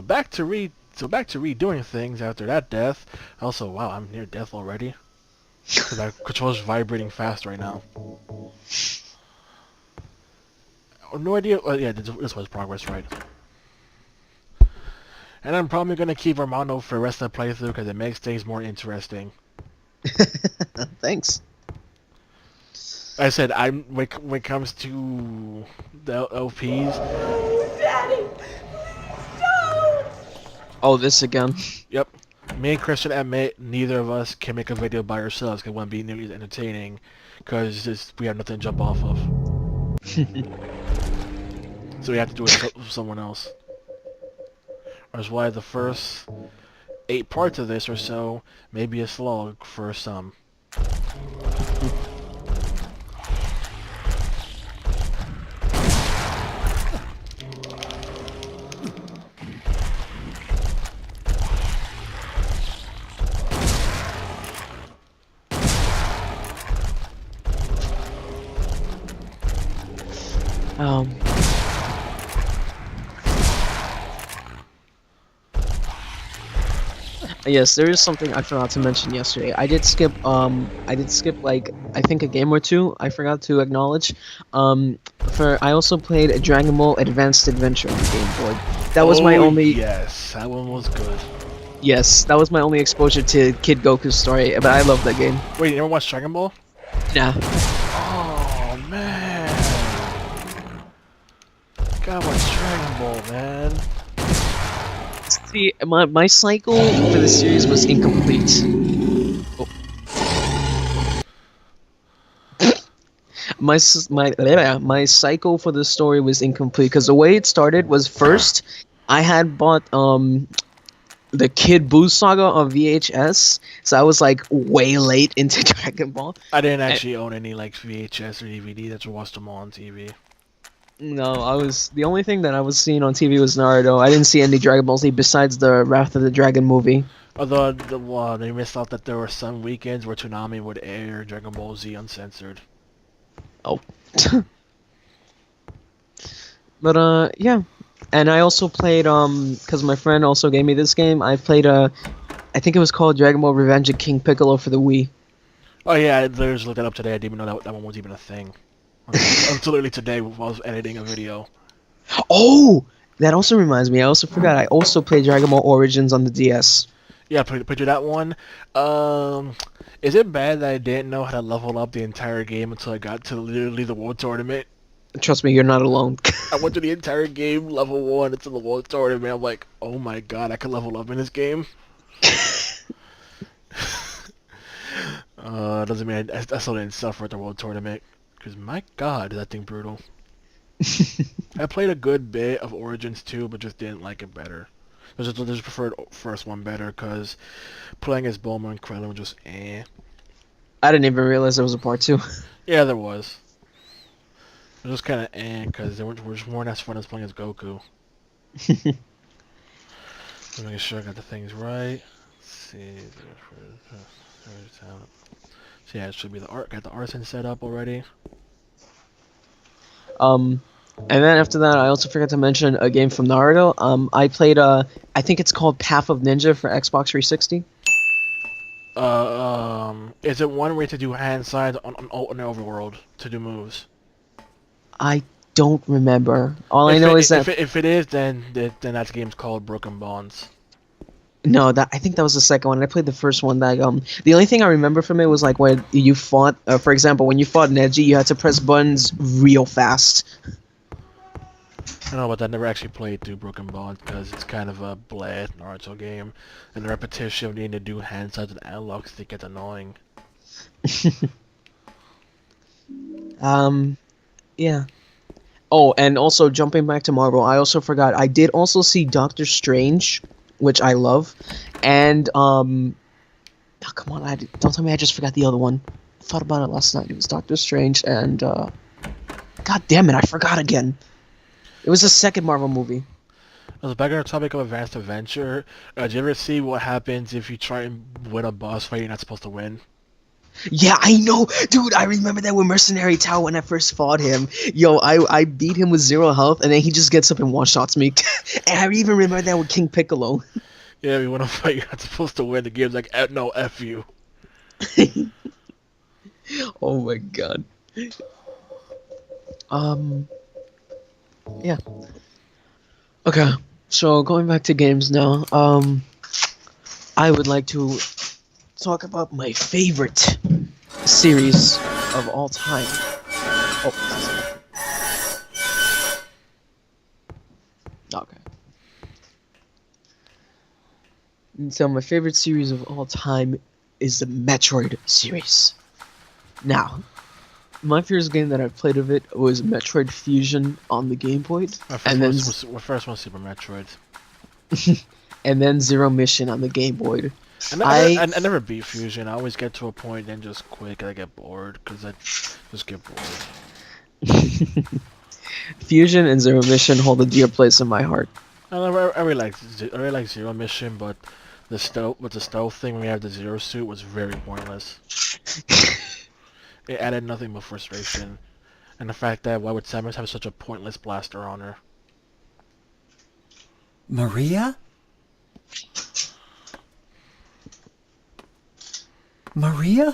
Back to redoing things after that death. Also, wow, I'm near death already. Cause my controller's vibrating fast right now. Oh, no idea. Oh, yeah, this was progress, right? And I'm probably gonna keep Armando for the rest of the playthrough because it makes things more interesting. Thanks. I said I'm when it comes to the LPs. Daddy, don't! Oh, this again. Yep. Me and Christian admit neither of us can make a video by ourselves because it wouldn't be nearly as entertaining because we have nothing to jump off of. So we have to do it with someone else. That's why the first 8 parts of this or so may be a slog for some. Um, yes, there is something I forgot to mention yesterday. I did skip like I think a game or two. I forgot to acknowledge. I also played a Dragon Ball Advanced Adventure on the Game Boy. That was my Oh only. yes, that one was good. Yes, that was my only exposure to Kid Goku's story. But I love that game. Wait, you never watched Dragon Ball? Yeah. Oh man, gotta watch Dragon Ball, man. See, my cycle for the series was incomplete. Oh. My cycle for the story was incomplete because the way it started was first I had bought the Kid Buu saga on VHS, so I was like way late into Dragon Ball. I didn't And, actually own any like VHS or DVD. That's watched them all on TV. no, I was the only thing that I was seeing on TV was Naruto. I didn't see any Dragon Ball Z besides the Wrath of the Dragon movie. Although they missed out that there were some weekends where Toonami would air Dragon Ball Z uncensored. Oh. But yeah. And I also played because my friend also gave me this game. I played I think it was called Dragon Ball Revenge of King Piccolo for the Wii. Oh yeah, I literally just looked that up today. I didn't even know that one was even a thing. Until literally today while I was editing a video. Oh, that also reminds me. I also forgot. I also played Dragon Ball Origins on the DS. Yeah, picture that one. Is it bad that I didn't know how to level up the entire game until I got to literally the World Tournament? Trust me, you're not alone. I went to the entire game, level 1, until the World Tournament. I'm like, oh my god, I can level up in this game? Doesn't mean I still didn't suffer at the World Tournament. Because my god, is that thing brutal. I played a good bit of Origins too, but just didn't like it better. I just preferred first one better, because playing as Bulma and Krillin was just eh. I didn't even realize there was a part two. Yeah, there was. It was kind of eh, because they were just more as fun as playing as Goku. Just making sure I got the things right. Let's see. So yeah, it should be the art. Got the artisan set up already. um, and then after that, I also forgot to mention a game from Naruto. I played I think it's called Path of Ninja for Xbox 360. Is it one way to do hand signs on the overworld to do moves? I don't remember. All I know is that if it is, then that game's called Broken Bonds. no, that I think that was the second one. I played the first one. That the only thing I remember from it was like when you fought. For example, when you fought Neji, you had to press buttons real fast. I don't know, but I never actually played through Broken Bonds because it's kind of a bland Naruto game, and the repetition of needing to do hand signs and analog stick gets annoying. Yeah. Oh, and also jumping back to Marvel, I also forgot. I did also see Doctor Strange, which I love, and oh, come on, don't tell me I just forgot the other one. I thought about it last night. It was Doctor Strange and God damn it, I forgot again. It was the second Marvel movie. As back on the topic of Advanced Adventure, did you ever see what happens if you try and win a boss fight you're not supposed to win? Yeah, I know, dude. I remember that with Mercenary Tao when I first fought him. Yo, I beat him with 0 health, and then he just gets up and one shots me. And I even remember that with King Piccolo. Yeah, we want to fight. You're not supposed to win. The game's like, no, F you. Oh my god. Um. Yeah. Okay. So going back to games now. I would like to talk about my favorite series of all time. Oh. Okay. And so my favorite series of all time is the Metroid series. Now, my first game that I played of it was Metroid Fusion on the Game Boy, and then My first one was Super Metroid. and then Zero Mission on the Game Boy. I never beat Fusion. I always get to a point and just quit 'cause I get bored. Because I just get bored. Fusion and Zero Mission hold a dear place in my heart. I really like Zero Mission, but the stealth thing when we have the Zero suit was very pointless. It added nothing but frustration, and the fact that why would Samus have such a pointless blaster on her? Maria? Maria?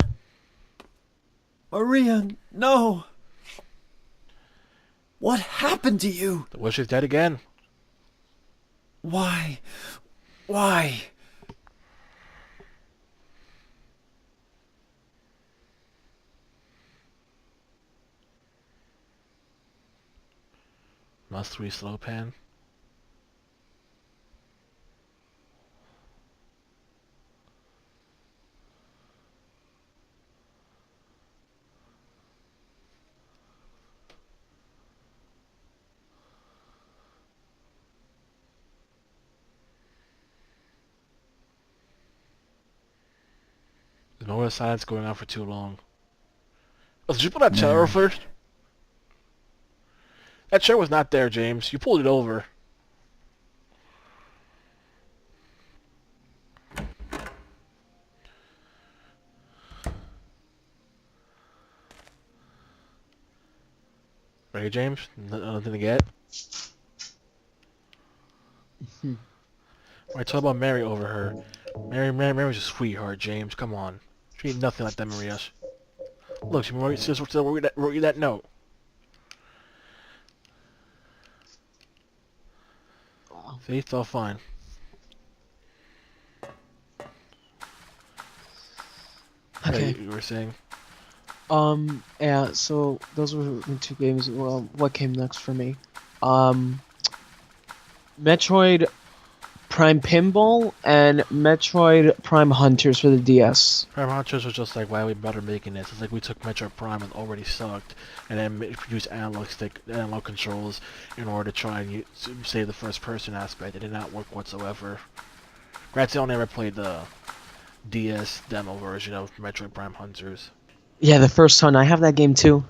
Maria, no! What happened to you? The wish is dead again. Why? Why? Must 3 slow pan. The moment of silence going on for too long. Oh, did you pull that chair over first? That chair was not there, James. You pulled it over. Ready, James? Nothing to get? I talk about Mary over her. Mary's a sweetheart, James. Come on. She ain't nothing like that, Maria. Look, she wrote you that note. See, it's all fine. Okay. You were saying? Yeah, so those were the two games. Well, what came next for me? Metroid Prime Pinball and Metroid Prime Hunters for the DS. Prime Hunters was just like, why we bother making this? It's like we took Metroid Prime and already sucked, and then used analog controls in order to try and save the first person aspect. It did not work whatsoever. Granted, I only ever played the DS demo version of Metroid Prime Hunters. Yeah, the first one. I have that game too.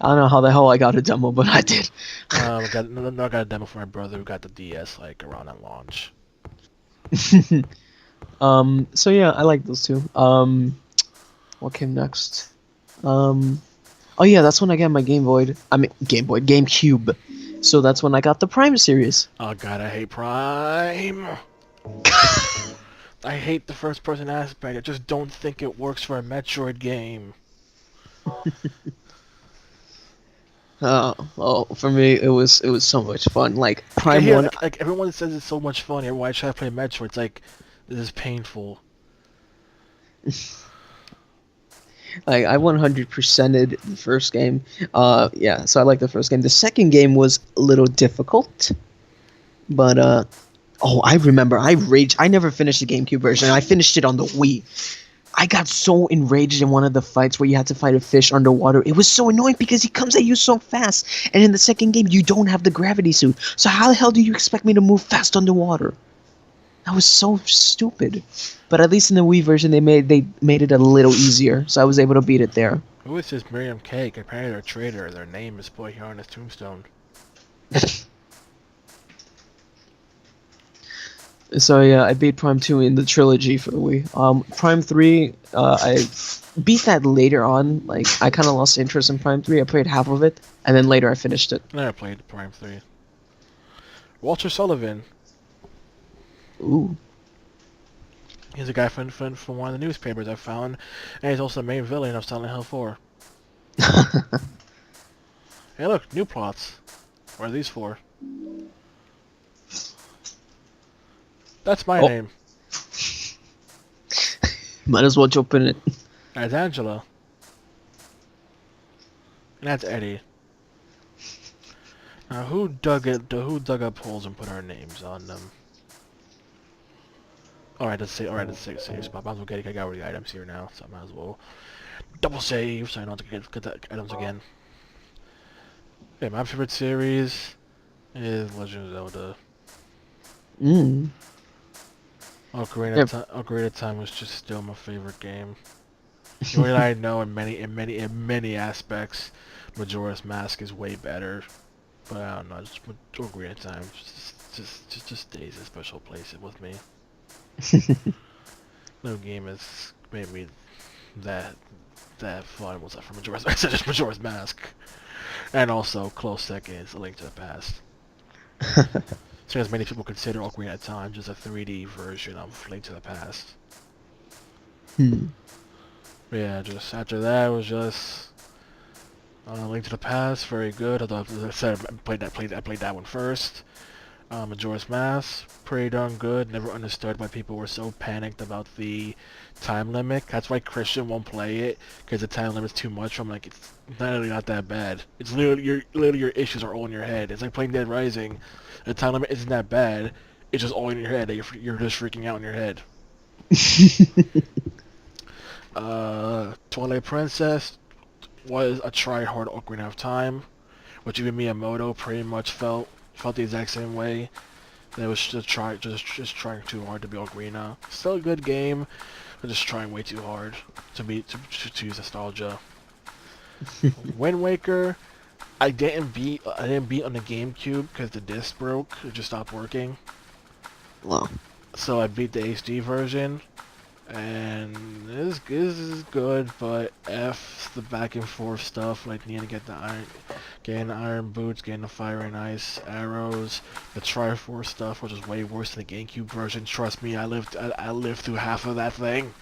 I don't know how the hell I got a demo, but I did. I got a demo for my brother who got the DS like around at launch. So yeah, I like those two. What came next? Oh yeah, that's when I got my GameCube. So that's when I got the Prime series. Oh god, I hate Prime. I hate the first person aspect. I just don't think it works for a Metroid game. Well, for me, it was so much fun. Like Prime One. Like everyone says it's so much fun. Everyone I try to play Metroid, it's like this is painful. Like I 100%ed the first game. Yeah, so I like the first game. The second game was a little difficult, but oh, I remember I raged. I never finished the GameCube version. I finished it on the Wii. I got so enraged in one of the fights where you had to fight a fish underwater. It was so annoying because he comes at you so fast. And in the second game, you don't have the gravity suit. So how the hell do you expect me to move fast underwater? That was so stupid. But at least in the Wii version, they made it a little easier. So I was able to beat it there. Who is this Miriam Cake? Apparently they're a traitor. Their name is put here on his tombstone. So yeah, I beat Prime 2 in the trilogy for the Wii. Prime 3, I beat that later on. Like I kind of lost interest in Prime 3. I played half of it, and then later I finished it. Never played Prime 3. Walter Sullivan. Ooh. He's a guy from one of the newspapers I found, and he's also the main villain of Silent Hill 4. Hey look, new plots. What are these for? That's my Oh. name. Might as well jump in it. That's Angela. And that's Eddie. Now who dug up holes and put our names on them? Alright, let's save spot. Might as well I got all the items here now, so I might as well double save so I don't have to get the items again. Yeah, my favorite series is Legend of Zelda. Mm. Ocarina of Time was just still my favorite game. Even though I know in many aspects, Majora's Mask is way better, but I don't know. Just Ocarina of Time just stays a special place with me. No game has made me that fun was that for Majora's Mask. Just Majora's Mask, and also close second is A Link to the Past. So as many people consider Ocarina of Time just a 3D version of Link to the Past. Hmm. Yeah, just after that was just Link to the Past, very good. Although as I said, I played that one first. Majora's Mask, pretty darn good. Never understood why people were so panicked about the time limit. That's why Christian won't play it, because the time limit's too much. I'm like, it's literally not that bad. It's literally your issues are all in your head. It's like playing Dead Rising. The time limit isn't that bad. It's just all in your head. You're just freaking out in your head. Twilight Princess was a try-hard Ocarina of Time, which even Miyamoto pretty much felt the exact same way. They was just trying too hard to be Ocarina. Still a good game, but just trying way too hard to use nostalgia. Wind Waker, I didn't beat on the GameCube because the disc broke. It just stopped working. Wow. So I beat the HD version, and this is good, but F the back and forth stuff, like needing to getting the iron boots, getting the fire and ice arrows, the Triforce stuff, which is way worse than the GameCube version. Trust me, I lived through half of that thing.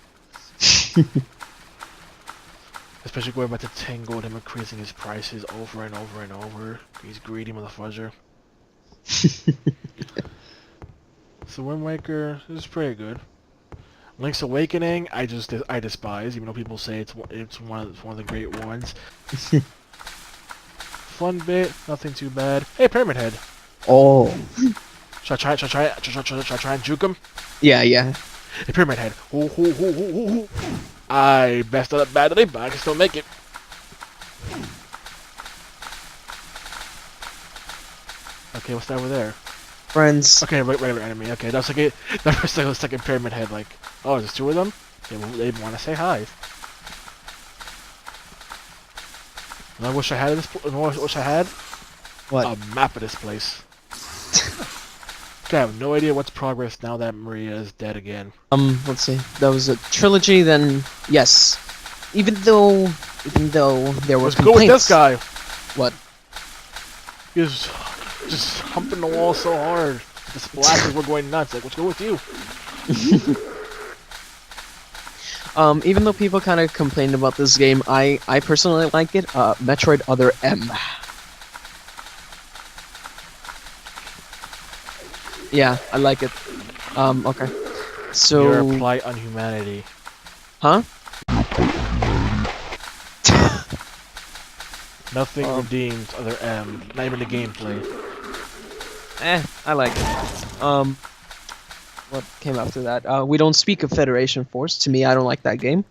Especially going back to Tingle and him increasing his prices over and over and over. He's greedy motherfucker. So Wind Waker is pretty good. Link's Awakening, I despise, even though people say it's one of the great ones. Fun bit, nothing too bad. Hey, Pyramid Head. Oh. Should I try and juke him? Yeah, yeah. Hey, Pyramid Head. Ooh, ooh, ooh, ooh, ooh, ooh. I messed it up badly, but I can still make it. Okay, what's that over there? Friends. Okay, regular enemy. Okay, that was like a second Pyramid Head. Like, oh, there's two of them. They want to say hi. And I wish I had wish I had What? a map of this place. Okay, I have no idea what's progress now that Maria is dead again. Let's see. That was a trilogy, then yes. Even though there were Let's go with this complaints. guy. What? He was just humping the wall so hard. The splashes were going nuts. Like, what's going with you? Even though people kind of complained about this game, I personally like it. Metroid Other M. Yeah, I like it. Okay. So. Your plight on humanity. Huh? Nothing redeems Other M. Not even the gameplay. I like it. What came after that? We Don't Speak of Federation Force. To me, I don't like that game.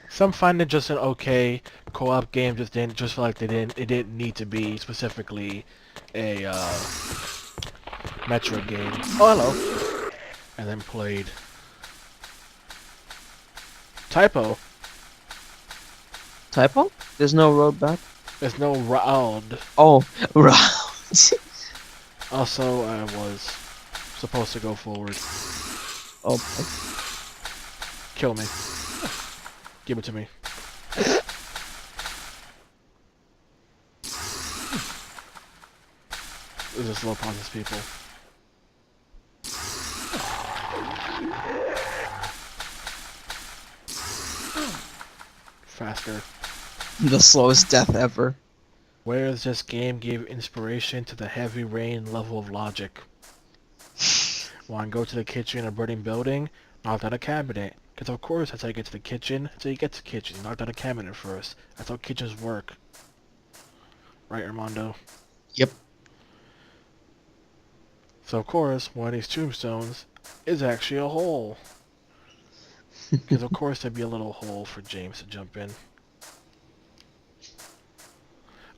Some find it just an okay co-op game. Just feel like it didn't need to be specifically a Metro game. Oh, hello. And then played Typo. Typo? There's no road back. There's no round. Oh, round. Also, I was Supposed to go forward. Oh, Kill me. Give it to me. This is slow process, people. Faster. the slowest death ever. Whereas this game gave inspiration to the heavy rain level of logic. Want to go to the kitchen in a burning building? Knock down a cabinet. Because of course that's how you get to the kitchen. That's how you get to the kitchen. You knock down a cabinet first. That's how kitchens work. Right, Armando? Yep. So of course, one of these tombstones is actually a hole. Because of course there'd be a little hole for James to jump in.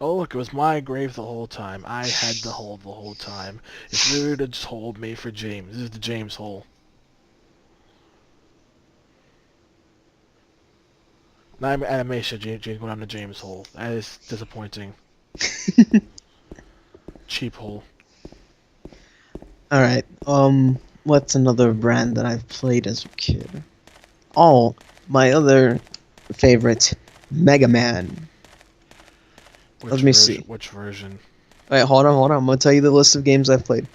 Oh look, it was my grave the whole time. I had the hole the whole time. It's literally the hole made for James. This is the James hole. Not even animation, James going down the James hole. That is disappointing. Cheap hole. Alright, what's another brand that I've played as a kid? Oh, my other favorite, Mega Man. Let me see. Which version? Wait, hold on. I'm gonna tell you the list of games I've played.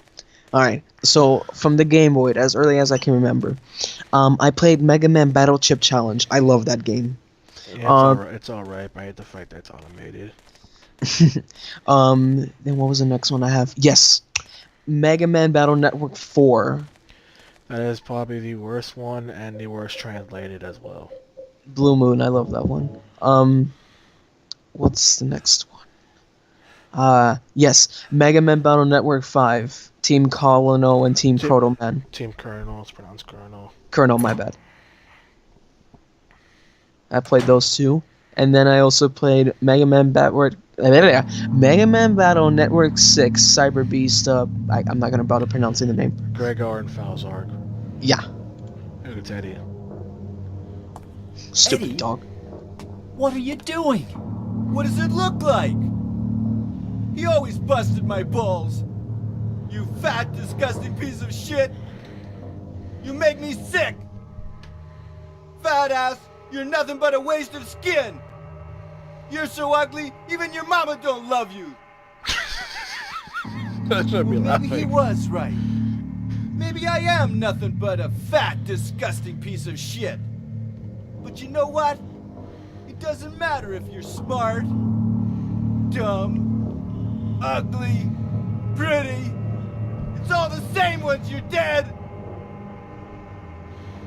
Alright, so from the Game Boy, as early as I can remember, I played Mega Man Battle Chip Challenge. I love that game. Yeah, it's alright, but I hate the fact that it's automated. Then what was the next one I have? Yes, Mega Man Battle Network 4. That is probably the worst one and the worst translated as well. Blue Moon, I love that one. What's the next one? Yes, Mega Man Battle Network 5, Team Colonel and Team Proto Man. Team Colonel, it's pronounced Colonel. Colonel, my bad. I played those two, and then I also played Mega Man Battle Network 6, Cyber Beast. I'm not gonna bother pronouncing the name. Gregor and Falzarg. Yeah, Look at Eddie. stupid Eddie? dog. What are you doing? What does it look like? He always busted my balls. You fat, disgusting piece of shit. You make me sick. Fat ass, you're nothing but a waste of skin. You're so ugly, even your mama don't love you. That should be Maybe he laughing. was right. Maybe I am nothing but a fat, disgusting piece of shit. But you know what? It doesn't matter if you're smart, dumb, ugly, pretty. It's all the same once you're dead.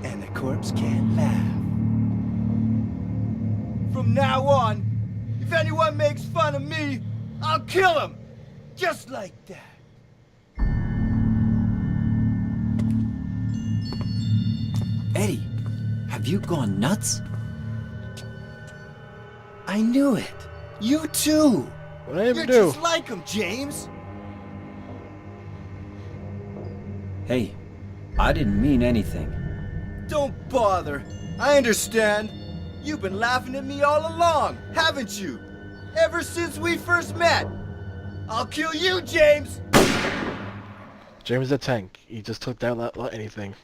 And the corpse can't laugh. From now on, if anyone makes fun of me, I'll kill him. Just like that. Eddie, have you gone nuts? I knew it. You too. What did I even You're do? just like him, James. Hey, I didn't mean anything. Don't bother. I understand. You've been laughing at me all along, haven't you? Ever since we first met. I'll kill you, James. James the tank. He just took that anything.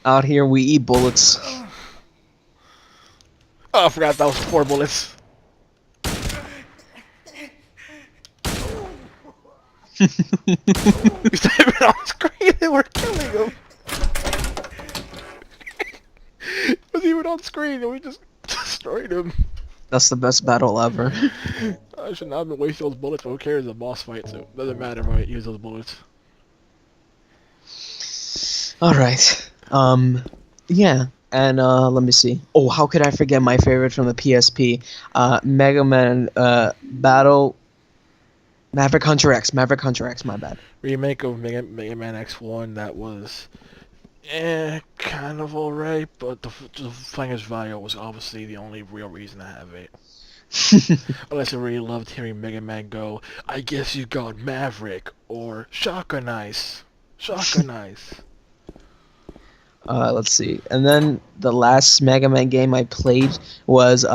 Out here we eat bullets. Oh, I forgot that was 4 bullets. He's not even on screen and we're killing him. He wasn't even on screen and we just destroyed him. That's the best battle ever. I should not have been wasting those bullets, but who cares? It's a boss fight, so it doesn't matter if I use those bullets. Alright. Yeah. And let me see. Oh, how could I forget my favorite from the PSP? Mega Man Battle Maverick Hunter X. Maverick Hunter X, my bad. Remake of Mega Man X1 that was kind of alright, but the playing as Vio was obviously the only real reason to have it. Unless I really loved hearing Mega Man go, I guess you got Maverick, or Shotgun Ice. Shotgun Ice. Let's see. And then the last Mega Man game I played was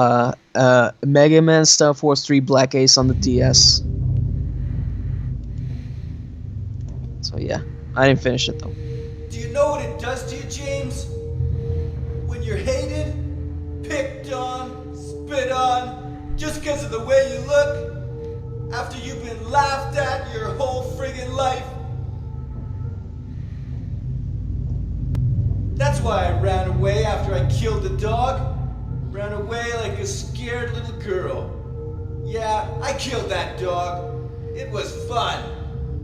Mega Man Star Force 3 Black Ace on the DS. So yeah, I didn't finish it though. Do you know what it does to you, James? When you're hated, picked on, spit on, just because of the way you look, after you've been laughed at your whole friggin' life. That's why I ran away after I killed the dog. Ran away like a scared little girl. Yeah, I killed that dog. It was fun.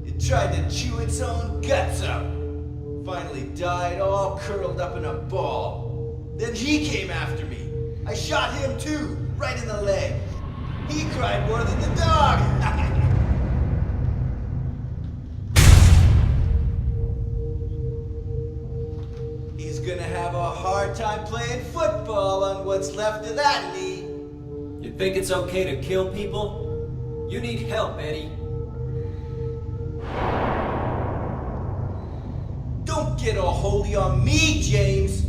It tried to chew its own guts out. Finally died all curled up in a ball. Then he came after me. I shot him too, right in the leg. He cried more than the dog. He's gonna have a hard time playing football on what's left of that knee. You think it's okay to kill people? You need help, Eddie. Don't get all holy on me, James.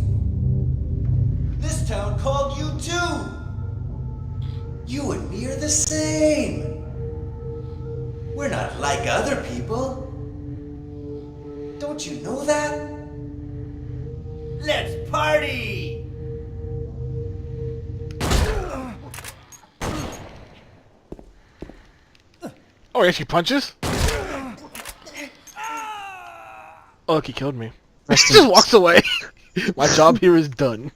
This town called you too. You and me are the same. We're not like other people. Don't you know that? Let's party! Oh, he actually punches? Oh, look, he killed me. He just walks away. My job here is done.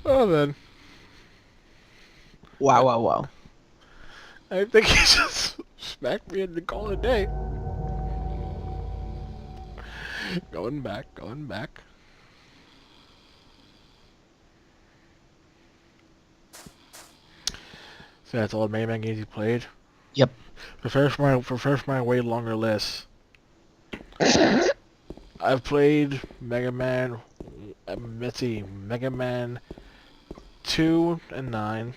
Oh, man. Wow. I think he just smacked me and called it a day. Going back. So that's all the Mega Man games you played? Yep. Prepare for my way longer list. I've played Mega Man, let's see, Mega Man 2 and 9.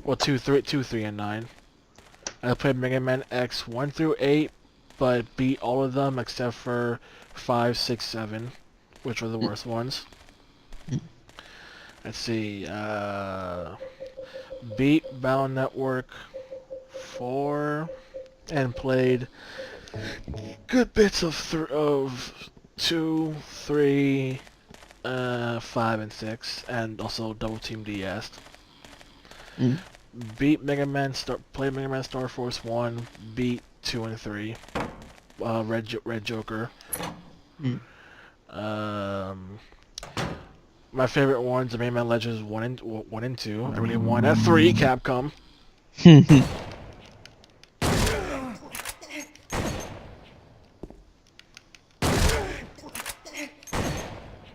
Well, 2, 3, and 9. I played Mega Man X 1 through 8, but beat all of them except for 5, 6, 7, which were the worst ones. Let's see, beat Battle Network 4 and played good bits of 2, 3, 5, and 6, and also Double Team DS. Beat played Mega Man Star Force 1, beat 2 and 3. Red Joker. My favorite ones are Mega Man Legends 1 and 2. I really won at 3, Capcom.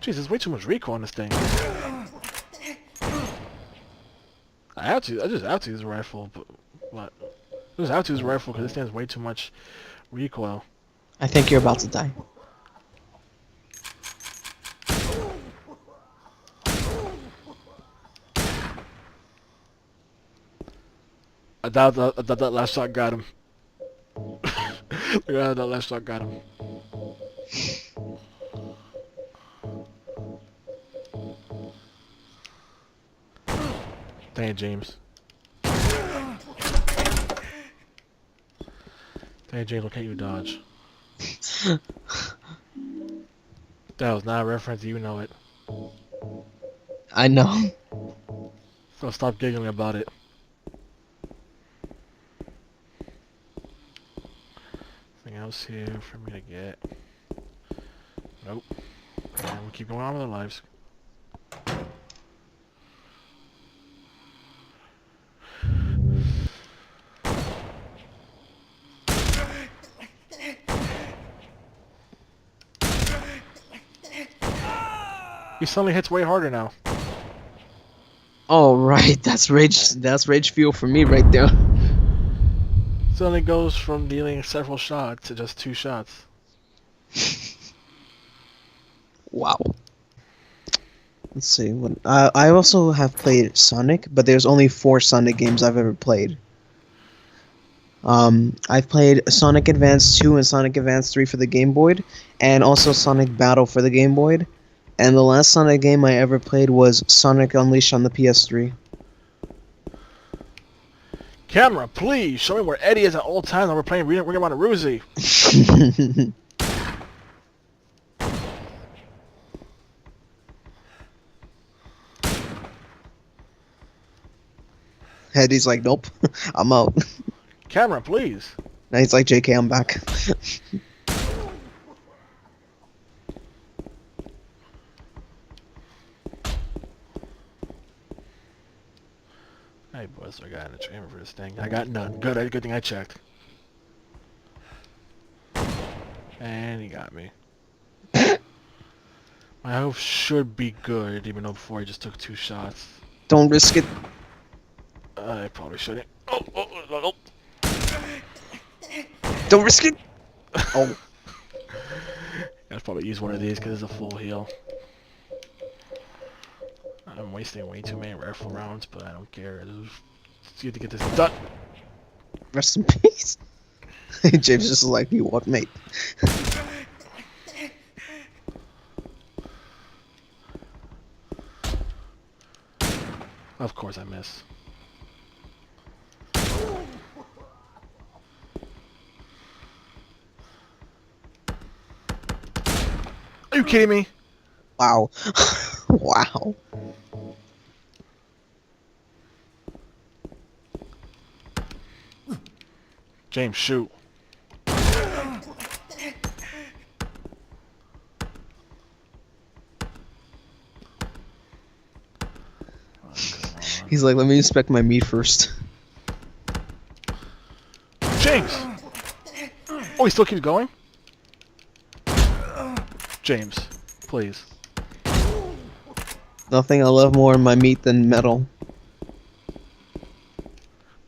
Jeez, there's way too much recoil on this thing. I just have to use a rifle, but what? I just have to use a rifle because this thing has way too much recoil. I think you're about to die. I doubt that last shot got him. That last shot got him. Dang it, James. Dang it, James, look at you dodge. That was not a reference, you know it. I know. So stop giggling about it. Anything else here for me to get? Nope. And we'll keep going on with our lives. He suddenly hits way harder now. Oh right, that's rage fuel for me right there. Suddenly goes from dealing several shots to just 2 shots. Wow. Let's see. I also have played Sonic, but there's only 4 Sonic games I've ever played. I've played Sonic Advance 2 and Sonic Advance 3 for the Game Boy, and also Sonic Battle for the Game Boy. And the last Sonic game I ever played was Sonic Unleashed on the PS3. Camera, please show me where Eddie is at all times when we're playing Ring Around a Rousey. Eddie's like, nope, I'm out. Camera, please. Now he's like, JK, I'm back. Hey, boys, I got an achievement for this thing. I got none. Good thing I checked. And he got me. My health should be good, even though before he just took 2 shots. Don't risk it. I probably shouldn't. Oh. Don't risk it. Oh. I'll probably use one of these because it's a full heal. I'm wasting way too many rifle rounds, but I don't care. It's good to get this done. Rest in peace. James just like, you what, mate? Of course I miss. Are you kidding me? Wow. Wow. James, shoot. He's like, let me inspect my meat first. James! Oh, he still keeps going? James, please. Nothing I love more in my meat than metal.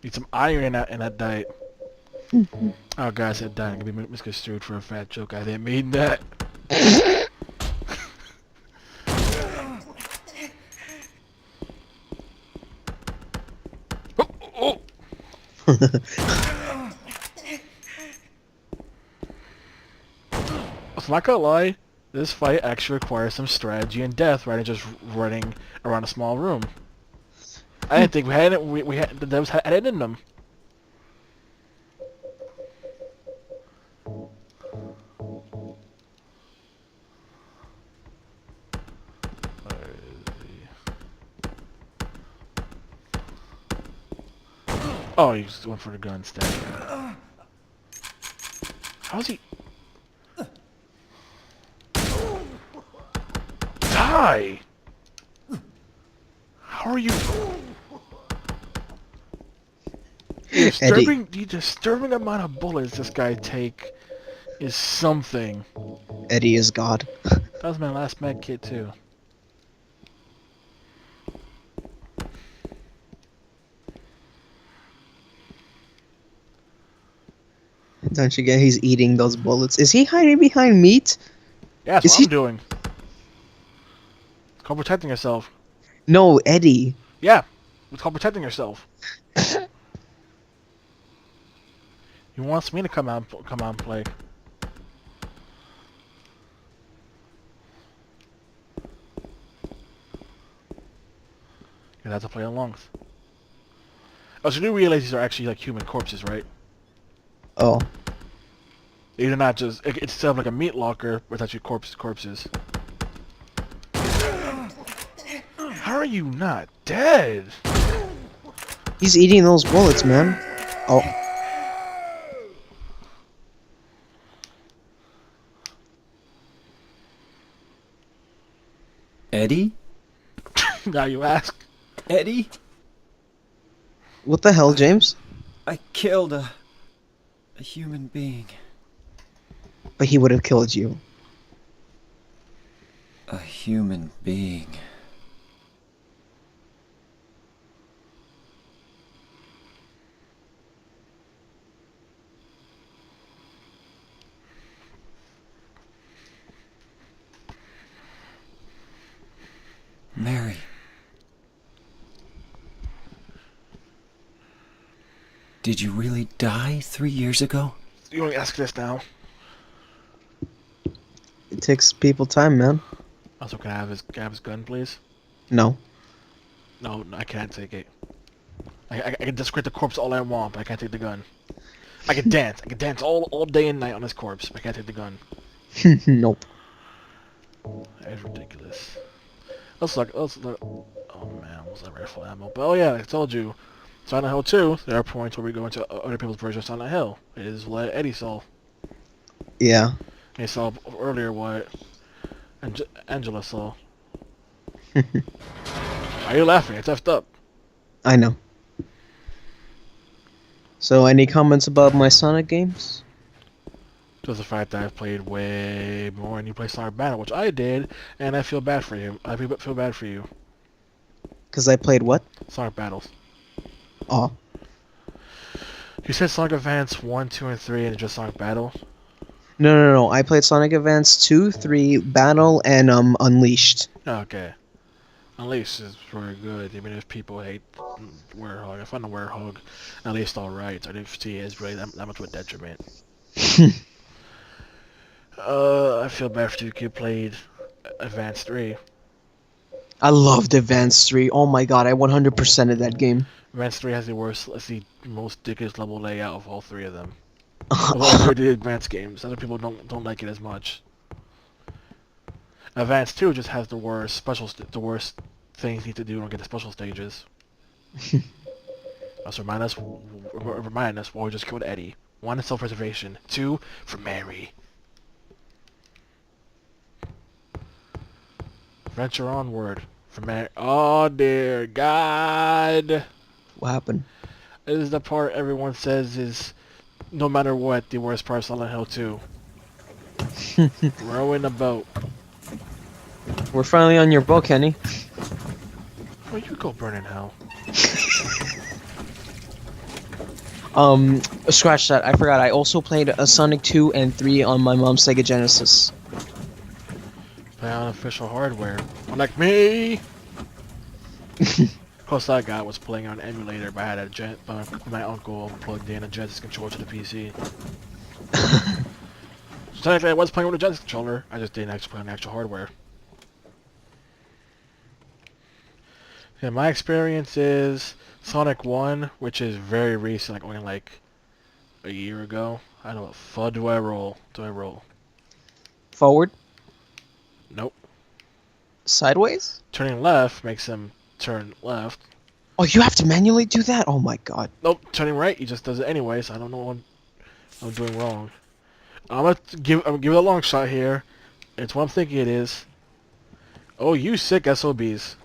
Need some iron in that diet. Oh, guys, that diet can be misconstrued for a fat joke. I didn't mean that. Oh. I'm not gonna lie, this fight actually requires some strategy and depth rather than just running around a small room. I didn't think we had it. We had those had it in them. Where is he? Oh, he just went for the gun instead. How's he? Die! How are you? The disturbing amount of bullets this guy take is something. Eddie is God. That was my last med kit too. Don't you get he's eating those bullets? Is he hiding behind meat? Yeah, that's Is what he- I'm doing. It's called protecting yourself. No, Eddie. Yeah, it's called protecting yourself. He wants me to come out and play. You have to play along. Oh, so you do realize these are actually like human corpses, right? Oh. They're not just it's instead of like a meat locker, but it's actually corpses. How are you not dead? He's eating those bullets, man. Oh. Eddie? Now you ask. Eddie? What the hell, James? I killed a human being. But he would have killed you. A human being. Mary. Did you really die 3 years ago? You only ask this now. It takes people time, man. Also, can I have his gun, please? No. No, I can't take it. I can desecrate the corpse all I want, but I can't take the gun. I can dance. I can dance all day and night on this corpse, but I can't take the gun. Nope. That is ridiculous. Let's look. Oh man, what's that rifle ammo? But oh yeah, I told you. Silent Hill 2, there are points where we go into other people's version of Silent Hill. It is what Eddie saw. Yeah. He saw earlier what Angela saw. Why are you laughing? It's effed up. I know. So, any comments about my Sonic games? Just the fact that I've played way more and you play Sonic Battle, which I did, and I feel bad for you. I feel bad for you. Because I played what? Sonic Battles. Oh. You said Sonic Advance 1, 2, and 3, and just Sonic Battle? No. I played Sonic Advance 2, 3, Battle, and Unleashed. Okay. Unleashed is very good, even if people hate Werehog. I find the Werehog at least alright. I didn't see it as really that much of a detriment. I feel bad for you if you played Advance 3. I loved Advance 3. Oh my god, I 100%ed that game. Advance 3 has the most dickiest level layout of all three of them. Of all three of the Advance games. Other people don't like it as much. Advance 2 just has the worst things you need to do to get the special stages. Also remind us why we just killed Eddie. 1, self-preservation. 2, for Mary. Venture onward. For Mary. Oh dear God. What happened? This is the part everyone says is, no matter what, the worst part of Silent Hill 2. Rowing a boat. We're finally on your boat, Kenny. Oh, you go burn in hell. Scratch that. I forgot. I also played a Sonic 2 and 3 on my mom's Sega Genesis. Play on official hardware. Unlike me! Close I got was playing on an emulator, but I had my uncle plugged in a Genesis controller to the PC. So technically I was playing with a Genesis controller, I just didn't actually play on the actual hardware. Yeah, my experience is Sonic 1, which is very recent, like only like a year ago. I don't know what FUD do I roll? Forward? Nope. Sideways? Turning left makes him turn left. Oh, you have to manually do that? Oh my god. Nope, turning right, he just does it anyway, so I don't know what I'm doing wrong. I'm gonna give it a long shot here. It's what I'm thinking it is. Oh, you sick SOBs.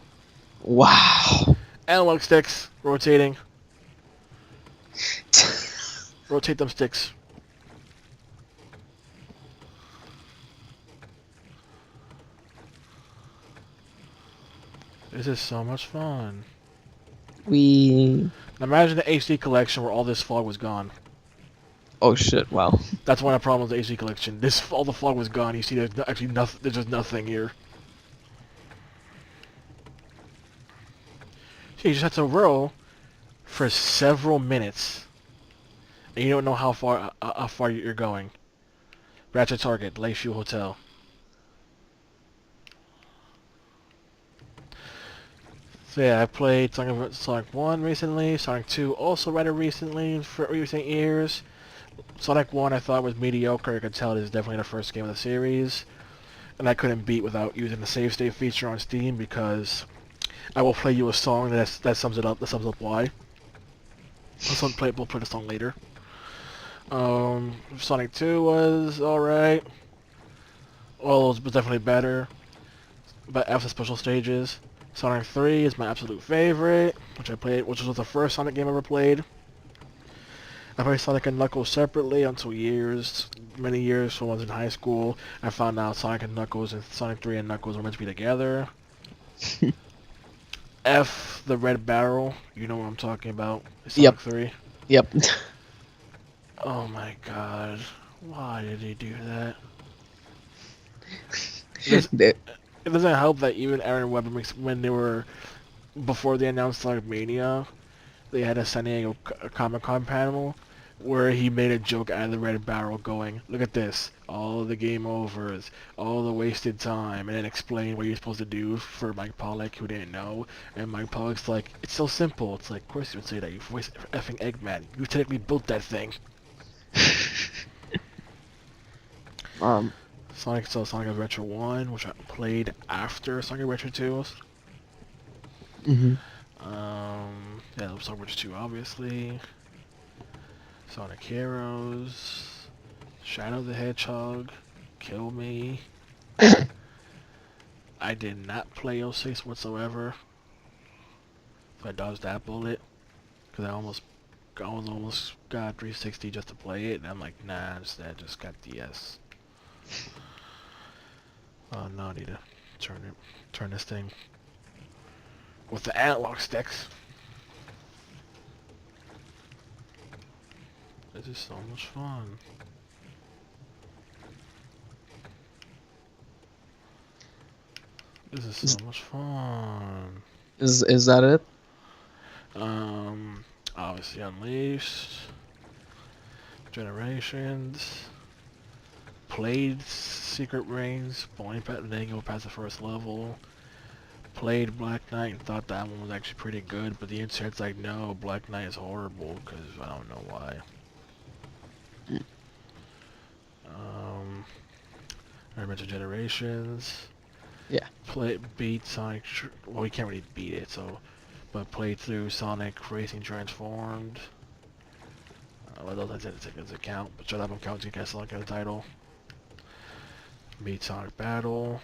Wow. Analog sticks, rotating. Rotate them sticks. This is so much fun. We... Now imagine the HD collection where all this fog was gone. Oh shit, wow. That's one of the problems with the HD collection. All the fog was gone. You see, there's actually nothing. There's just nothing here. So you just have to row for several minutes, and you don't know how far you're going. Ratchet Target, Lakeview Hotel. So yeah, I played Sonic 1 recently, Sonic 2 also rather recently, for recent years. Sonic 1 I thought was mediocre. I could tell it is definitely the first game of the series. And I couldn't beat without using the save state feature on Steam because I will play you a song that sums it up, that sums up why. We'll play the song later. Sonic 2 was alright. Well, it was definitely better, but after special stages. Sonic 3 is my absolute favorite, which was the first Sonic game I ever played. I played Sonic and Knuckles separately until many years when I was in high school. I found out Sonic and Knuckles and Sonic 3 and Knuckles were meant to be together. F the Red Barrel, you know what I'm talking about. It's Sonic 3. Yep. Oh my god. Why did he do that? It doesn't help that even Aaron Webber when they were, before they announced Sonic Mania, they had a San Diego Comic-Con panel where he made a joke out of the red barrel going, look at this, all the game overs, all the wasted time, and then explain what you're supposed to do for Mike Pollock who didn't know, and Mike Pollock's like, it's so simple. It's like, of course you would say that, you've wasted effing Eggman. You technically built that thing. Sonic Adventure 1, which I played after Sonic Adventure 2. Mhm. Yeah, Sonic Adventure 2, obviously. Sonic Heroes, Shadow the Hedgehog, Kill Me. I did not play 06 whatsoever. So I dodged that bullet. Because I almost got 360 just to play it. And I'm like, nah, instead just got DS. Oh no, I need to turn this thing with the analog sticks. This is so much fun. This is so much fun. Is that it? Obviously Unleashed, Generations, played Secret Rings, but only didn't go past the first level. Played Black Knight and thought that one was actually pretty good, but the internet's like, no, Black Knight is horrible, because I don't know why. I mentioned Generations. Yeah. Beat Sonic, well, we can't really beat it, so, but played through Sonic Racing Transformed. Well, those I didn't take into account, but shut up, I'm counting Castle like a title. Beat Sonic Battle.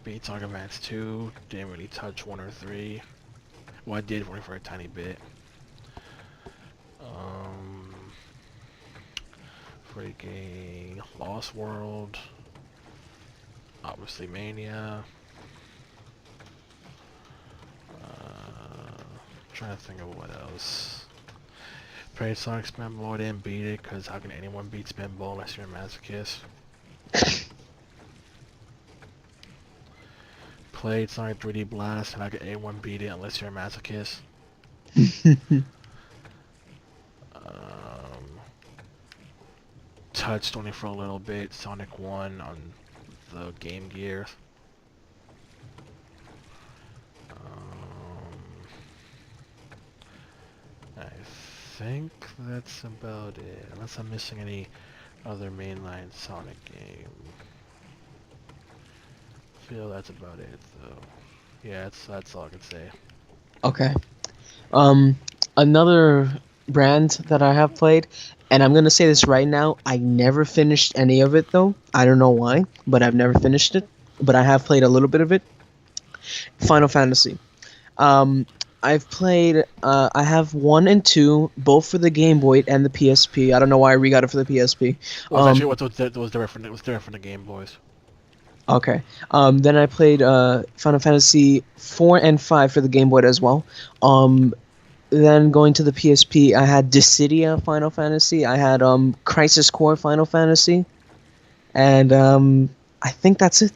Beat Sonic Advance 2. Didn't really touch 1 or 3. Well, I did only for a tiny bit. Freaking Lost World. Obviously Mania. Trying to think of what else. Played Sonic Spinball, I didn't beat it, because how can anyone beat Spinball unless you're a masochist? Played Sonic 3D Blast, and how can anyone beat it unless you're a masochist? Touched only for a little bit Sonic 1 on the Game Gear. I think that's about it, unless I'm missing any other mainline Sonic game. I feel that's about it, though. Yeah, that's all I can say. Okay. Another brand that I have played, and I'm gonna say this right now, I never finished any of it though. I don't know why, but I've never finished it. But I have played a little bit of it. Final Fantasy. I've played. I have 1 and 2, both for the Game Boy and the PSP. I don't know why I re-got it for the PSP. Well, actually, what was different from the Game Boys. Okay. Then I played Final Fantasy 4 and 5 for the Game Boy as well. Then going to the PSP, I had Dissidia Final Fantasy. I had Crisis Core Final Fantasy, and I think that's it.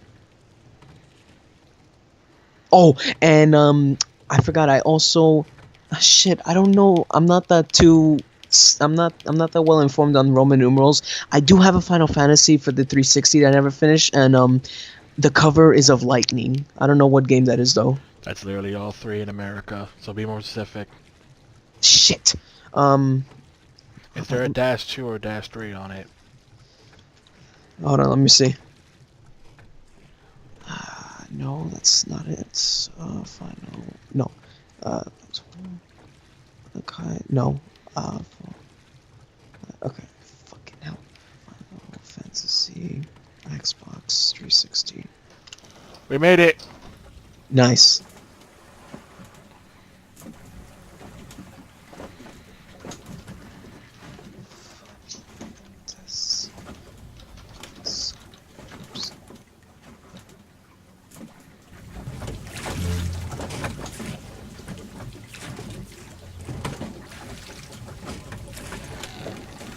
Oh, and I forgot. I also, shit. I don't know. I'm not that that well informed on Roman numerals. I do have a Final Fantasy for the 360 that I never finished, and the cover is of lightning. I don't know what game that is though. That's literally all 3 in America, so be more specific. Shit. Is there a -2 or -3 on it? Hold on, let me see. No, that's not it. Final. No. Okay. No. Okay. Fucking hell. Final Fantasy. Xbox 360. We made it! Nice.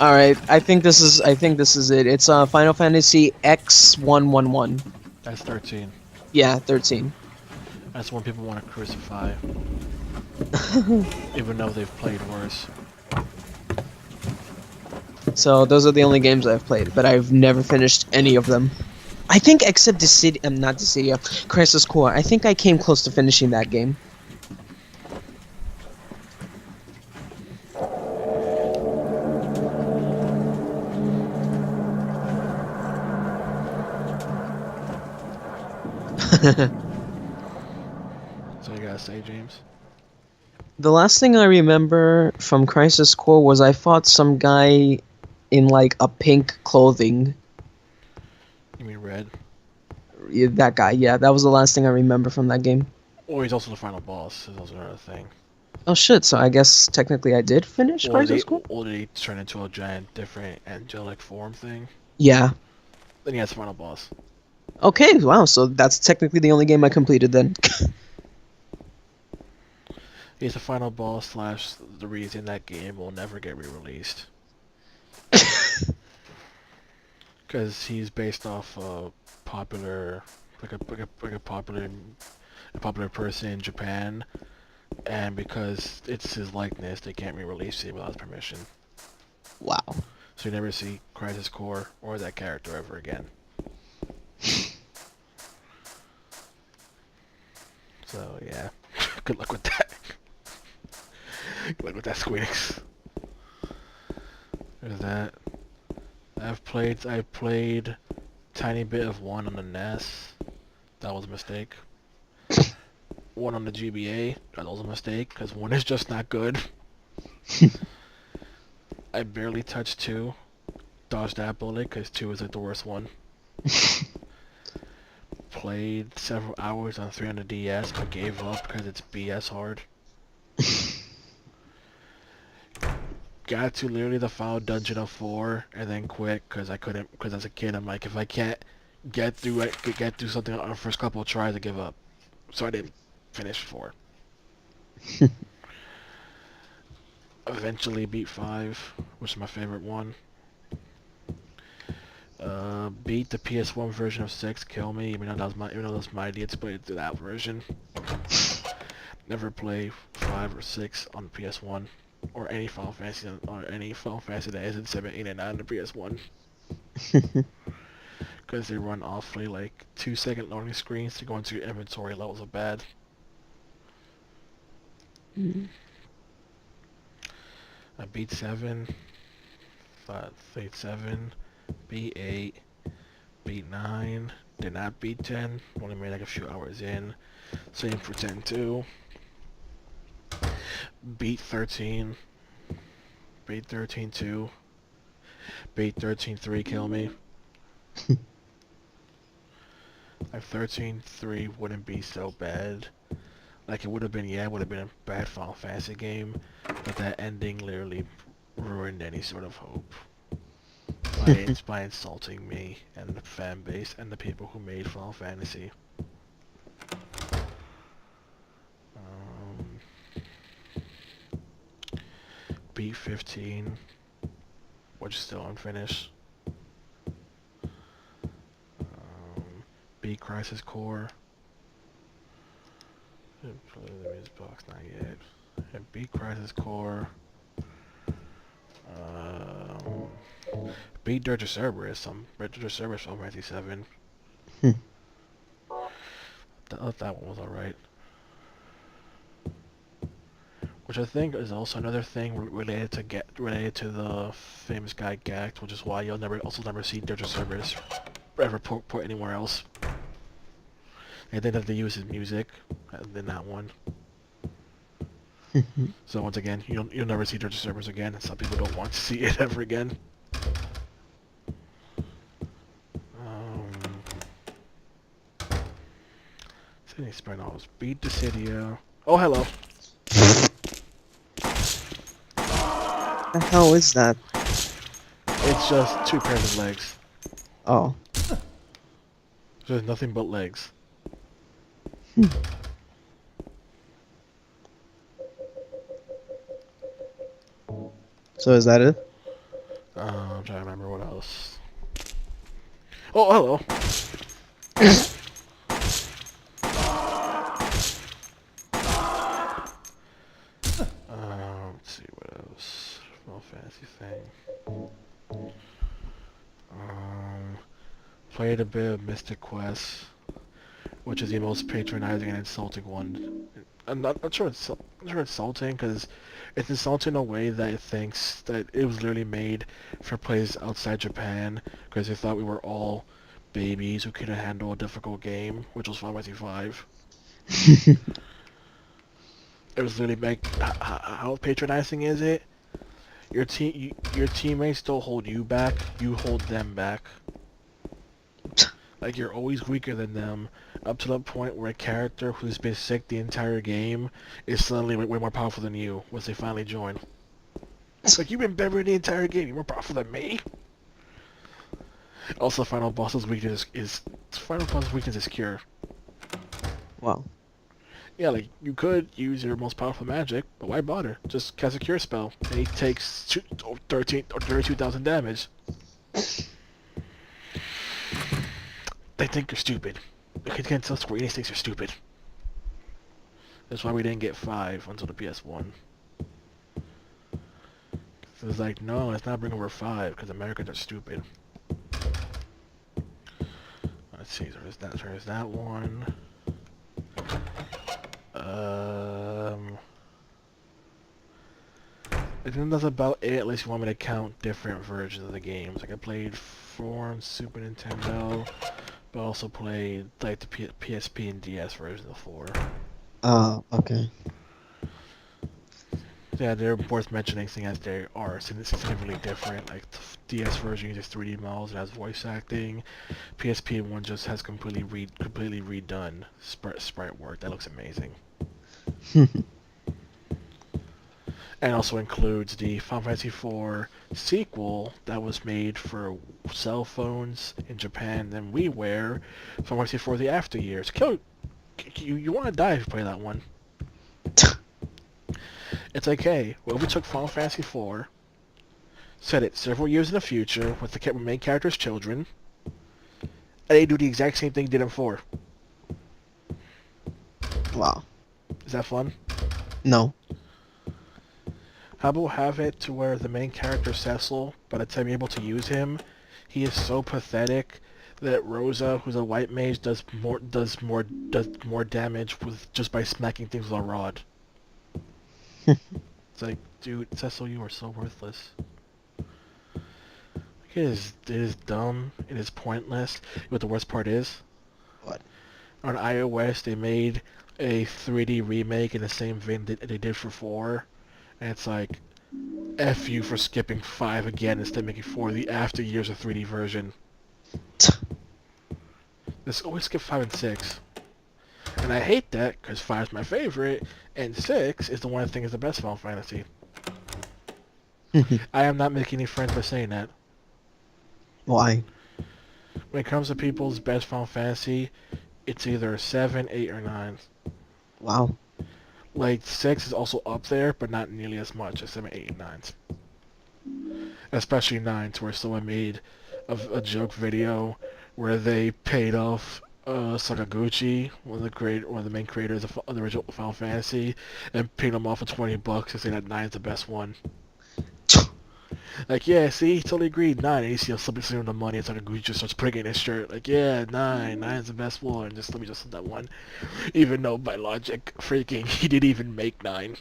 All right, I think this is it. It's Final Fantasy X111. That's 13. Yeah, 13. That's one people want to crucify. even though they've played worse. So those are the only games I've played, but I've never finished any of them. I think except Dissidia, not Dissidia, Crisis Core. I think I came close to finishing that game. So you gotta say, James. The last thing I remember from Crisis Core was I fought some guy in like a pink clothing. You mean red? Yeah, that guy, yeah, that was the last thing I remember from that game. Or he's also the final boss. Is also another thing. Oh shit, so I guess technically I did finish Crisis Core? Or did he turn into a giant, different angelic form thing? Yeah. Then he has the final boss. Okay, wow, so that's technically the only game I completed then. He's the final boss slash the reason that game will never get re-released. Because he's based off a popular, like a popular person in Japan, and because it's his likeness, they can't re-release it without his permission. Wow. So you never see Crisis Core or that character ever again. So yeah, good luck with that. Good luck with that, Squeaks. There's that. I've played tiny bit of one on the NES. That was a mistake. One on the GBA. That was a mistake because one is just not good. I barely touched two. Dodged that bullet because two is like the worst one. Played several hours on 300DS but gave up because it's BS hard. Got to literally the final dungeon of 4 and then quit because I couldn't. Because as a kid, I'm like, if I can't get through something on the first couple of tries, I give up. So I didn't finish 4. Eventually beat 5, which is my favorite one. Beat the PS1 version of 6, Kill Me, even though that was my idea to play through that version. Never play 5 or 6 on the PS1. Or any Final Fantasy that isn't 7, 8, and 9 on the PS1. Because they run awfully like 2-second loading screens to go into your inventory levels of bad. I beat 7, played 7, beat 8, beat 9, did not beat 10, only made like a few hours in. Same for 10 too. Beat 13. Beat 13 2. Beat 13 3, Kill Me. Like 13 3 wouldn't be so bad. Like it would have been, yeah, it would have been a bad Final Fantasy game, but that ending literally ruined any sort of hope. By insulting me and the fan base and the people who made Final Fantasy. Beat 15, which is still unfinished. Beat Crisis Core. Play the music box, not yet. And beat Crisis Core. Beat Dirge of Cerberus. Dirge of Cerberus from 97. That one was alright. Which I think is also another thing related to the famous guy Gact, which is why you'll never see Dirge of Cerberus ever put anywhere else. I think that they use his music in that one. So once again, you'll never see Dirge of Cerberus again, and some people don't want to see it ever again. City Spinoffs. Beat Dissidia. Oh, hello. The hell is that? It's just 2 pairs of legs. Oh. There's nothing but legs. So is that it? I'm trying to remember what else. Oh, hello. played a bit of Mystic Quest, which is the most patronizing and insulting one. I'm not sure it's insulting because it's insulting in a way that it thinks that it was literally made for players outside Japan because they thought we were all babies who couldn't handle a difficult game, which was Final Fantasy 5. It was literally like how patronizing is it? Your teammates don't hold you back, you hold them back. Like, you're always weaker than them, up to the point where a character who's been sick the entire game is suddenly way more powerful than you once they finally join. It's like, you've been better the entire game, you're more powerful than me? Also, Final Boss's weakness is cure. Wow. Yeah, like, you could use your most powerful magic, but why bother? Just cast a cure spell, and he takes 32,000 damage. They think you're stupid. They can't tell Square Enix thinks you're stupid. That's why we didn't get 5 until the PS1. So it's like, no, let's not bring over 5, because Americans are stupid. Let's see, there's that one. I think that's about it, unless you want me to count different versions of the games. Like, I played 4 on Super Nintendo, but also played like the PSP and DS version of 4. Oh, okay. Yeah, they're worth mentioning, seeing as they are significantly different. Like, the DS version uses 3D models and has voice acting. PSP one just has completely redone sprite work. That looks amazing. And also includes the Final Fantasy IV sequel that was made for cell phones in Japan, then WiiWare, Final Fantasy IV: The After Years. You want to die if you play that one. It's like, hey, well, we took Final Fantasy IV, set it several years in the future with the main character's children, and they do the exact same thing they did in 4. Wow. Is that fun? No. How about have it to where the main character Cecil, by the time you're able to use him, he is so pathetic that Rosa, who's a white mage, does more damage with just by smacking things with a rod. It's like, dude, Cecil, you are so worthless. It is dumb. It is pointless. What the worst part is? What? On iOS, they made a 3D remake in the same vein that they did for 4. And it's like, F you for skipping 5 again instead of making 4 the after years of 3D version. Let's always skip 5 and 6. And I hate that, because 5 is my favorite, and 6 is the one I think is the best Final Fantasy. I am not making any friends by saying that. Why? When it comes to people's best Final Fantasy, it's either 7, 8, or 9. Wow. Like, 6 is also up there, but not nearly as much as 7, 8, and 9. Especially 9, to where someone made a joke video where they paid off Sakaguchi, one of the main creators of the original Final Fantasy, and paid him off for $20 to say that 9 is the best one. Like, yeah, see, he totally agreed, 9, and you see somebody sitting the money, and Sakaguchi just starts putting it in his shirt, like, yeah, 9 is the best one, let me just send that one. Even though, by logic, freaking, he didn't even make 9.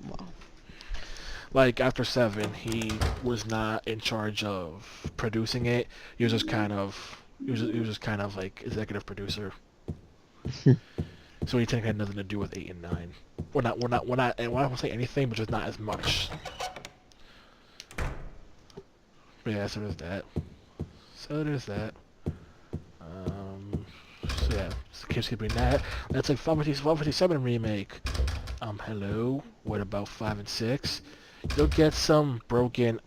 Wow. Like, after 7, he was not in charge of producing it, he was just kind of like executive producer. So he technically had nothing to do with 8 and 9. We're not, and I won't say anything, but just not as much. But yeah, so there's that. So yeah, so keep skipping that. That's like Final Fantasy 7 remake. Hello. What about 5 and 6? You'll get some broken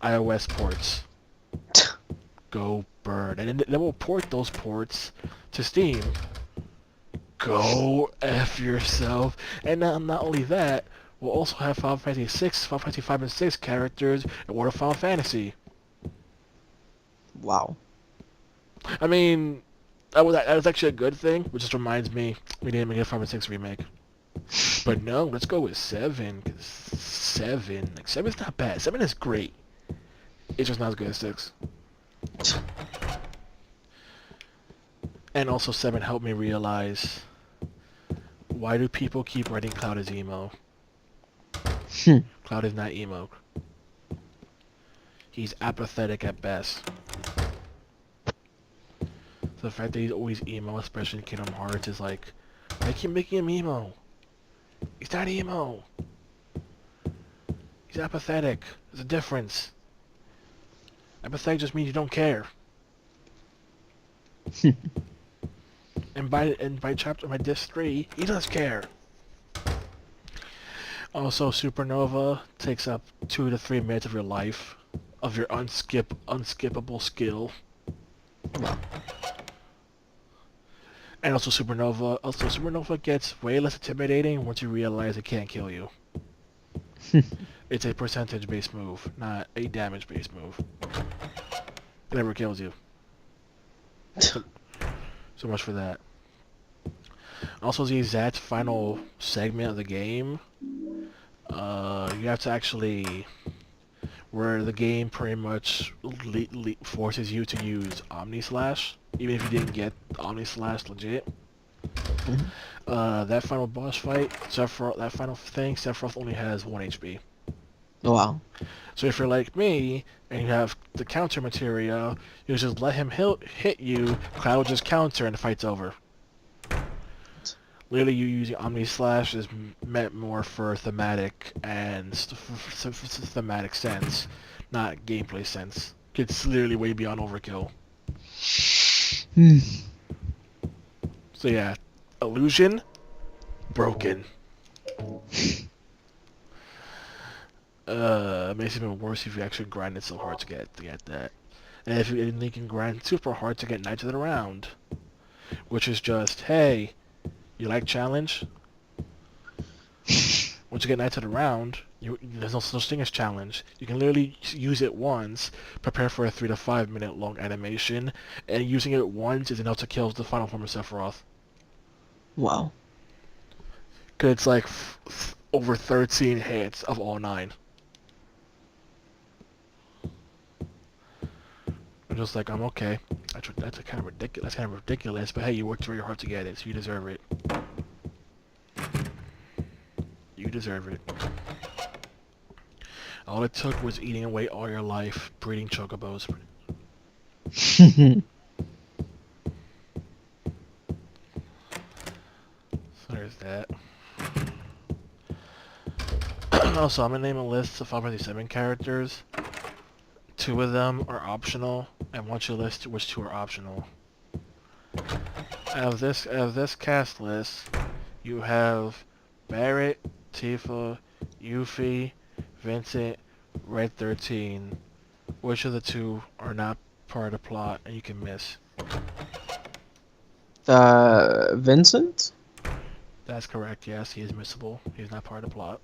iOS ports. Go burn. And then we'll port those ports to Steam. Go F yourself. And not only that, we'll also have Final Fantasy 6, Final Fantasy 5 and 6 characters in World of Final Fantasy. Wow. I mean, that was actually a good thing, which just reminds me we didn't make a 5 and 6 remake. But no, let's go with 7, because 7's not bad. 7 is great. It's just not as good as 6. And also 7 helped me realize, why do people keep writing Cloud as emo? Cloud is not emo. He's apathetic at best. So the fact that he's always emo, especially in Kingdom Hearts, is like, why keep making him emo? He's not emo. He's apathetic. There's a difference. Apathetic just means you don't care. and by disc 3, he does care. Also, Supernova takes up 2 to 3 minutes of your life, of your unskippable skill. Wow. And also Supernova gets way less intimidating once you realize it can't kill you. It's a percentage-based move, not a damage-based move. It never kills you. So much for that. Also, the exact final segment of the game, you have to actually, where the game pretty much forces you to use Omni Slash, even if you didn't get Omni Slash legit. That final boss fight, that final thing, Sephiroth only has 1 HP. Oh, wow. So if you're like me, and you have the counter materia, you just let him hit you, Cloud will just counter, and the fight's over. Literally, you using Omni Slash is meant more for thematic and thematic sense, not gameplay sense. It's literally way beyond overkill. So yeah, illusion, broken. It makes it even worse if you actually grind it so hard to get that. And if you can grind super hard to get Knights of the Round, which is just, hey, you like challenge? Once you get Knights of the Round, there's no such thing as challenge. You can literally use it once, prepare for a 3 to 5 minute long animation, and using it once is enough to kill the final form of Sephiroth. Wow. Cause it's like over 13 hits of all 9. I'm just like, I'm okay. That's kind of ridiculous. That's kind of ridiculous. But hey, you worked very hard to get it, so you deserve it. You deserve it. All it took was eating away all your life, breeding chocobos. So there's that. Also, I'm gonna name a list of 557 characters. 2 of them are optional, and once you list which 2 are optional. Out of this cast list, you have Barrett, Tifa, Yuffie, Vincent, Red 13. Which of the 2 are not part of the plot and you can miss? Vincent? That's correct, yes, he is missable. He's not part of the plot.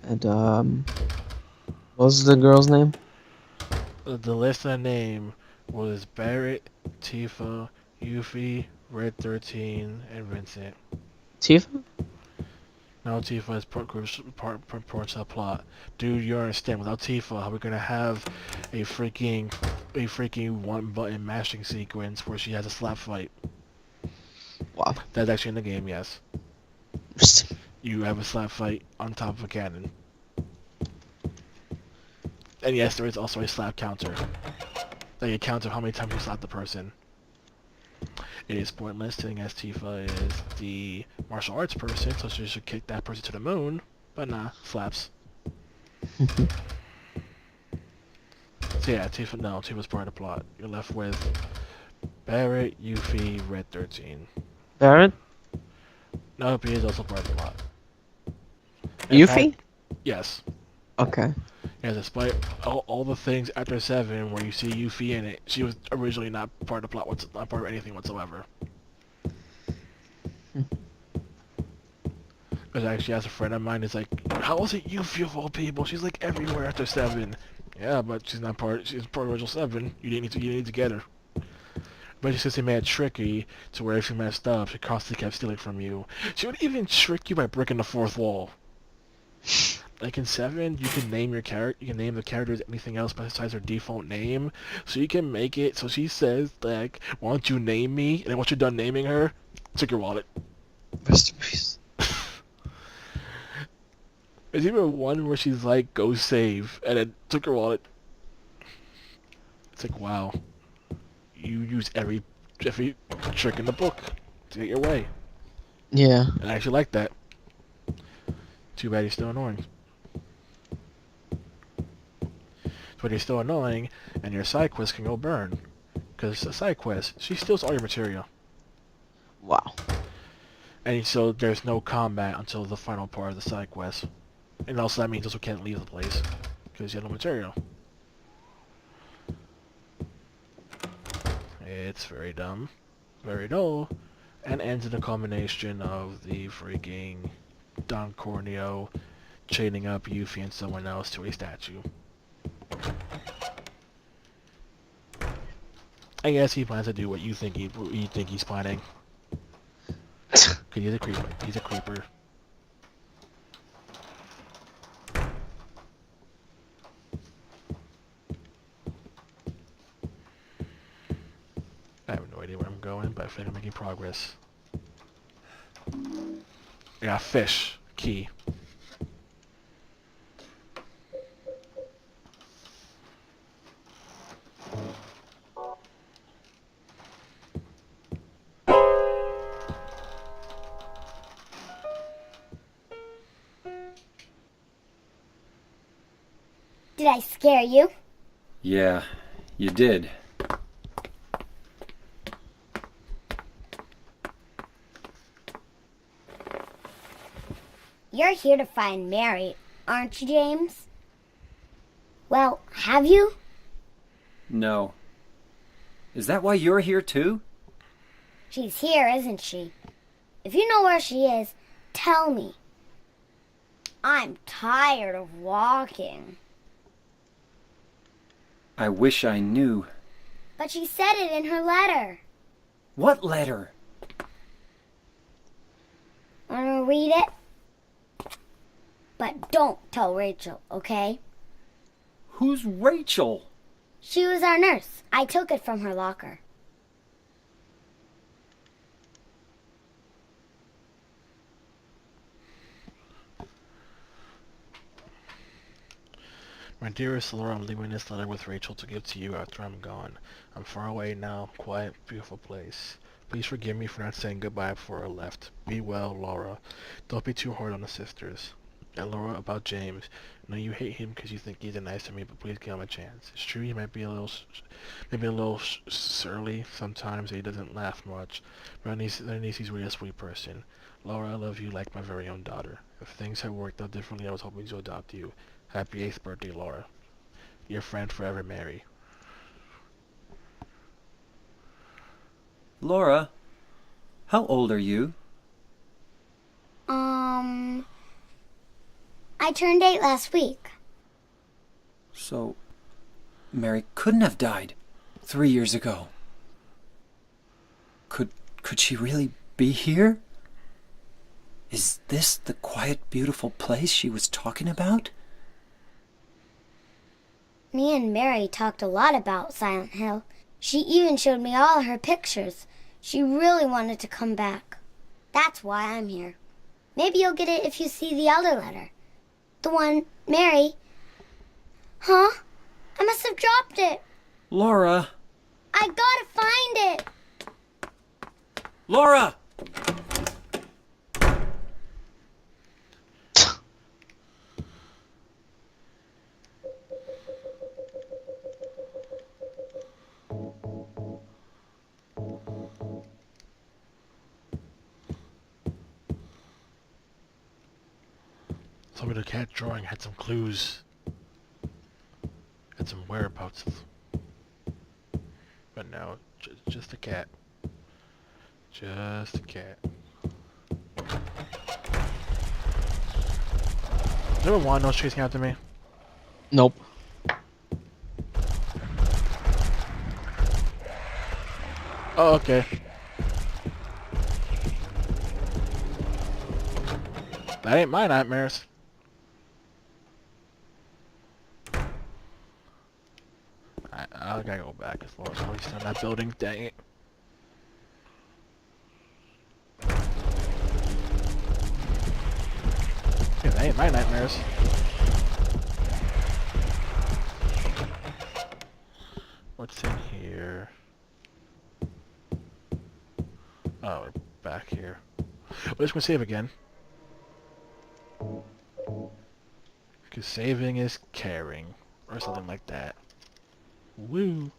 And, what was the girl's name? The list I named was Barrett, Tifa, Yuffie, Red 13, and Vincent. Tifa? No, Tifa is part of the plot. Dude, you understand, without Tifa, how are we gonna have a freaking one button mashing sequence where she has a slap fight? Wow. That's actually in the game, yes. You have a slap fight on top of a cannon. And yes, there is also a slap counter. Like a counter of how many times you slap the person. It is pointless, seeing as Tifa is the martial arts person, so she should kick that person to the moon. But nah, slaps. So yeah, Tifa's part of the plot. You're left with Barrett, Yuffie, Red 13. Barrett? Nope, he is also part of the plot. Yuffie? Yes. Okay. Yeah, despite all the things after 7 where you see Yuffie in it, she was originally not part of the plot, not part of anything whatsoever. Because I actually asked a friend of mine, is like, how was it Yuffie of all people? She's like everywhere after 7. Yeah, but she's part of original 7. You didn't need to get her. But she says they made it tricky to where if you messed up, she constantly kept stealing from you. She would even trick you by breaking the 4th wall. like in 7, you can name your character. You can name the characters anything else besides their default name. So you can make it so she says like, "Why don't you name me?" And then once you're done naming her, took your wallet. Rest in peace. There's even one where she's like, "Go save," and then took her wallet. It's like, wow, you use every trick in the book to get your way. Yeah. And I actually like that. Too bad he's still annoying. But he's still annoying, and your side quest can go burn. Because a side quest, she steals all your material. Wow. And so there's no combat until the final part of the side quest. And also that means also can't leave the place. Because you have no material. It's very dumb. Very dull. And ends in a combination of the freaking Don Corneo chaining up Yuffie and someone else to a statue. I guess he plans to do what you think he's planning. Cause he's a creeper. He's a creeper. I have no idea where I'm going, but I feel like I'm making progress. I got fish. Key. Did I scare you? Yeah, you did. You're here to find Mary, aren't you, James? Well, have you? No. Is that why you're here too? She's here, isn't she? If you know where she is, tell me. I'm tired of walking. I wish I knew. But she said it in her letter. What letter? Wanna read it? But don't tell Rachel, okay? Who's Rachel? She was our nurse. I took it from her locker. My dearest Laura, I'm leaving this letter with Rachel to give to you after I'm gone. I'm far away now, quiet, beautiful place. Please forgive me for not saying goodbye before I left. Be well, Laura. Don't be too hard on the sisters. And Laura, about James. I know you hate him because you think he's nice to me, but please give him a chance. It's true he might be maybe a little surly sometimes. He doesn't laugh much, but underneath he's really a sweet person. Laura, I love you like my very own daughter. If things had worked out differently, I was hoping to adopt you. Happy 8th birthday, Laura. Your friend forever, Mary. Laura, how old are you? I turned 8 last week. So, Mary couldn't have died 3 years ago. Could she really be here? Is this the quiet, beautiful place she was talking about? Me and Mary talked a lot about Silent Hill. She even showed me all her pictures. She really wanted to come back. That's why I'm here. Maybe you'll get it if you see the other letter. The one Mary... Huh? I must have dropped it. Laura! I gotta find it. Laura! Told me the cat drawing had some clues. Had some whereabouts. But no, just a cat. Just a cat. Is there a one nose chasing after me? Nope. Oh, okay. That ain't my nightmares. I gotta go back as well. Oh, he's still in that building. Dang it. Yeah, that ain't my nightmares. What's in here? Oh, we're back here. We're just gonna save again. Because saving is caring. Or something like that. Woo!